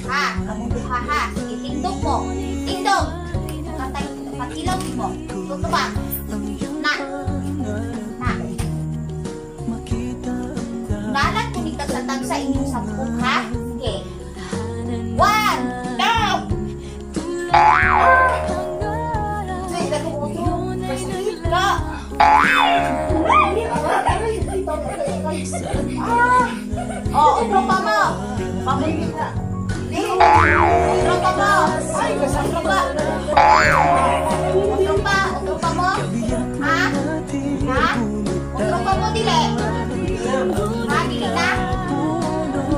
Ha, kamu duha ha. Sige, tindog mo. Tindog. Patilaw mo. Tutubang. Na. Na. Nalan ko ni tagsatag sa inyong sampung ha. Sige. 1, 2. Say, ganun mo ito. Pasigit ka. Utro pa mo. Pamilip na. Utro pa mo. Ay, kasama ba? Utro pa mo. Ha? Ha? Utro pa mo, dili. Ha, dili na?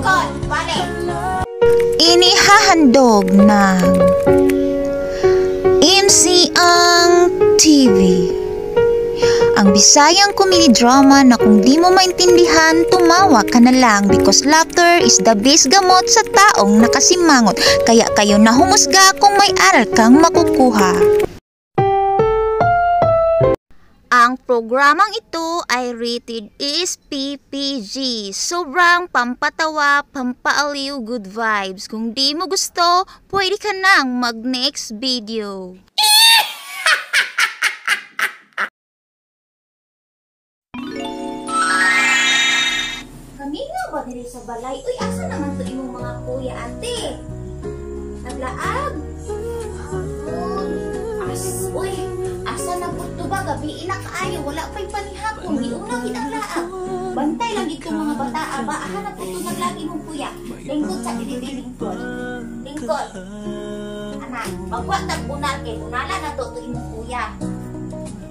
Kon, balik. Inihahandog ng MC Ang TV, ang Bisayang comedy drama na kung di mo maintindihan, tumawa ka na lang because laughter is the best gamot sa taong nakasimangot. Kaya kayo na humusga kung may aral kang makukuha. Ang programang ito ay rated is PPG. Sobrang pampatawa, pampaaliw, good vibes. Kung di mo gusto, pwede ka nang mag-next video. Kami nga ba diri sa balay? Uy, asa naman to imong mga kuya, ate? Naglaag? Uy, asa na po ito ba? Gabi ina kaayo, wala pa'y panihapon. Giuna kitang laag. Bantay lang dito mga bata. Aba, hanap po ito naglagi mong kuya. Lingkod sa dili, lingkod. Lingkod. Anak, magwatag bunal kay bunala na to imong kuya.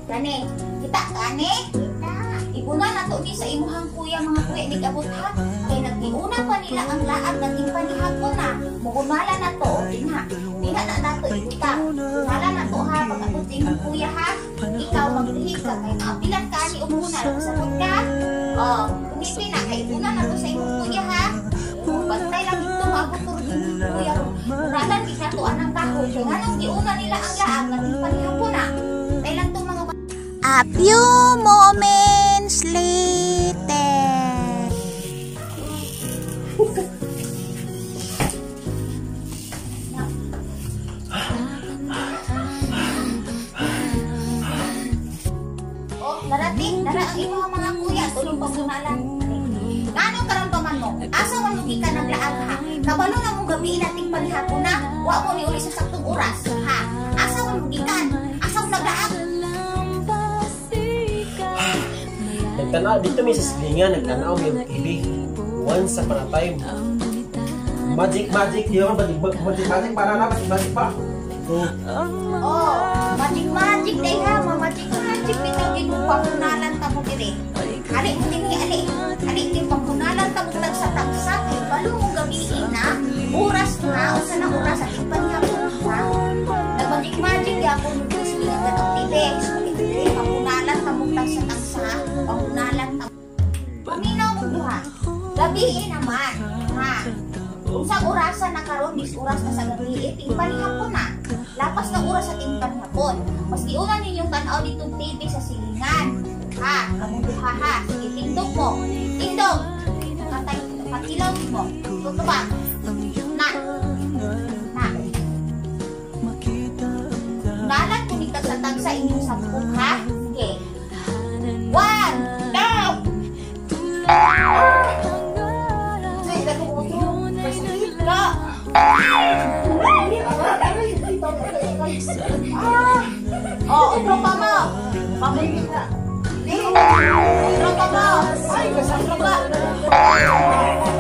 Gani, kita gani? Kita. Ibuna na to ni sa imuhang kuya, mga kuya nigabot ha. Kay naggiuna pa nila ang laag naging panihapon na. Mugumala na to, dinha. Dinha na nato ikuta. Bunala na to ha, pag-abot sa imong kuya ha. Ikaw maglihig ka kay maapilan ka ni ubunal. Sabot ka? Kumipi na kay ibuna na to sa imong kuya ha. Bantay lang ito, maabot to rin imong kuya. Buralan di na to anang kahoy. Kaya nga nang giuna nila ang laag naging panihapon na. Tay lang to mga A few moments later. Darating, dara ang imong mga kuya, tulong pagbunalan. Ngano karamdaman mo? Asa man mo gikan ng laag ha? Kabalo na mong gabi nating panihapon na, wa mo ni uli sa saktong oras ha? Asa man mo gikan? Asa mo naglaag? Nagtanaw dito may sa silingan, nagtanaw may TV. Once upon a time. Magic, di ba? Magic para na, magic pa. Magic day ha, magic bitaw din mo pangkunalan ta mo dire. Ali mo din ali din pangkunalan ta mo tagsa kay balo mo gabi na. Oras na, usa na oras at panihapon ha. Nag-magic ya ko mo silingan ka ng TV. Pangkunalan ta mo tagsa pangkunalan ta. Paminaw mo duha. Gabi naman ha. Unsang orasan na karon dis oras na sa gabi ting panihapon na. Lapas na oras sa ting panihapon. Mas giuna ninyong tanaw ditong TV sa silingan. Ha, kamu duha ha. Sige, tindog mo. Tindog. Patilaw mo. Tutubang. Na. Na. Nalan ko ni tagsatag sa inyong sampung ha. Sige. 1, 2. Say, ganun mo ito. Pasigit ka. Utro pa mo. Pamilip na. Utro pa mo. Ay, kasama ba?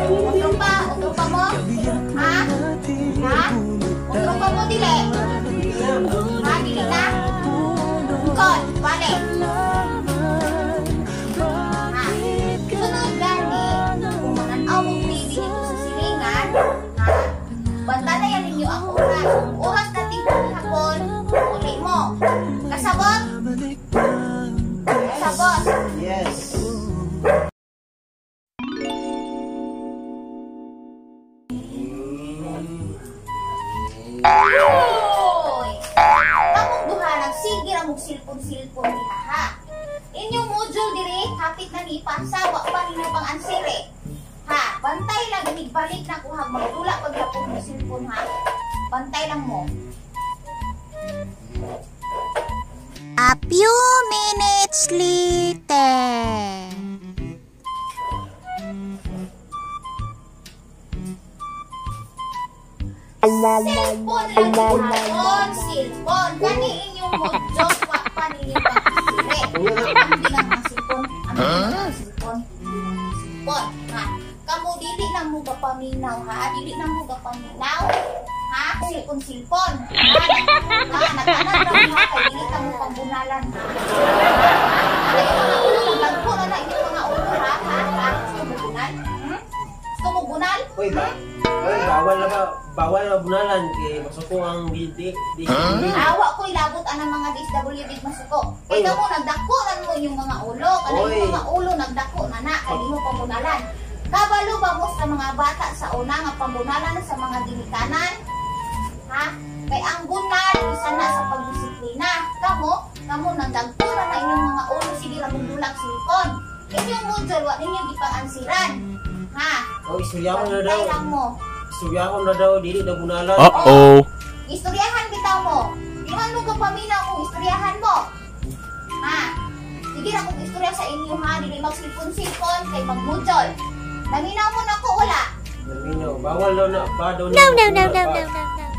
Utro pa mo. Ha? Ha? Utro pa mo, dili. Ha, dili na? Kon, balik. Ha? Sunod gani, kung mananaw mong TV dito sa silingan, ha? Bantayan ninyo ang oras. Oras nating panihapon, uli mo. Kasabot? Kasabot? Yes. Uy! Kamong duha nagsige ra mong silpon diha ha. Inyong module dire kapit na ni ipasa wa pa rin pang answer eh. Ha, bantay lang balik na kuha magdula pag yapon mo silpon cellphone ha. Bantay lang mo. A few minutes later. Cellphone lang gihapon, cellphone. Gani inyong modyok wa pa ninyo pagkisire. Ang bilang mga cellphone. Ang bilang mga cellphone. Cellphone, ha. Kamu dili na mo ga paminaw, ha? Dili na mo ga paminaw. Ha? Cellphone. Ha? Nagkanan ra mo ha, kay dili ka mo pangbunalan. Ay, mga ulo, nagdagpo na inyong mga ulo, ha? Ha? Gusto mo bunal? Gusto mo bunal? Uy, bawal na bunalan kay masuko ang di. Awa ko'y labot anang mga DSWD masuko. Oy. Kaya mo nagdako na mo yung mga ulo. Kana Oy. yung mga ulo nagdako na na. Kaya mo pamunalan. Kabalo ba mo sa mga bata sa una nga pamunalan sa mga ginikanan? Ha? Kay ang bunal isa na sa pagdisiplina. Kamo nagdagko na inyong mga ulo. Sige ra mong dulak silikon. Inyong module, wa ninyo gipangansiran. Ha? Oh, istoryahon na daw. Bantay lang mo. Istoryahon na daw, dili na bunalan. Istoryahan bitaw mo. Di man mo kapaminaw kung istoryahan mo. Ha? Sige na kung istorya sa inyo ha. Dili magsilpon-silpon kay magmudjol. Naminaw mo na ko wala. Naminaw, bawal daw na. Ba daw No.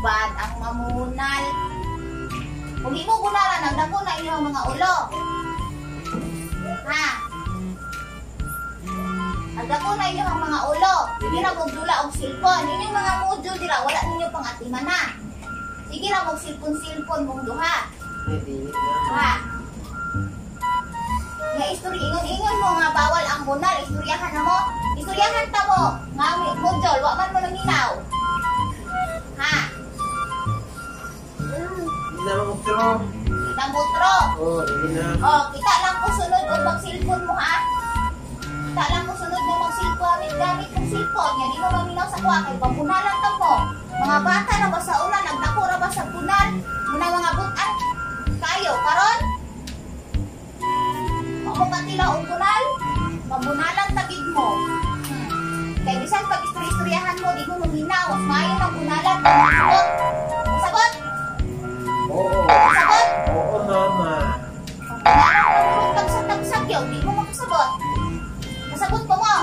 Bad ang mamunal. Kung di mo bunaran, nagdako na inyong mga ulo. Ha? Nagdako na inyong mga ulo. Sige na magdula og silpon. Inyong mga module dira, wala ninyo pang atiman na. Sige na magsilpon-silpon mong duha. Dili na. Ha? Nga istorya, ingon mo nga bawal ang bunal. Istoryahan na mo. Istoryahan ta mo. Nga module, wa man mo naminaw. Ha? Dili na magtro. Namutro. Oh, dili na. Oh, kita lang ko sunod og magsilpon mo ha. Kita lang ko sunod ng magsilpon gamit ng silpon. Nga di mo maminaw sa kuha kay pambunalan ta mo. Mga bata na ba sa una nagdako ra ba sa bunal? Muna mga butan kayo karon. Mao katila og bunal. Pambunalan tagid mo. Kay bisan pag istoryahan mo di mo maminaw, mas maayo nang bunalan. Sagot. Sagot. Oo. Sagot. Oo, mama. Tagsag-tagsag yun, di mo makasabot. Kasabot ko mo.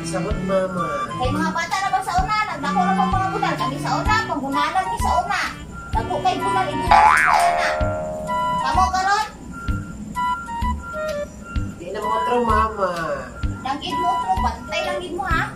Sabot, mama. Kay mga bata na ba sa una, nagdako na bang mga bunal. Kami sa una, pangbunalan ni sa una. Dako kay bunal, ibunal sa una. Kamu karon, Di na magtro, mama. nagid mo tro, bantay lang din mo ha.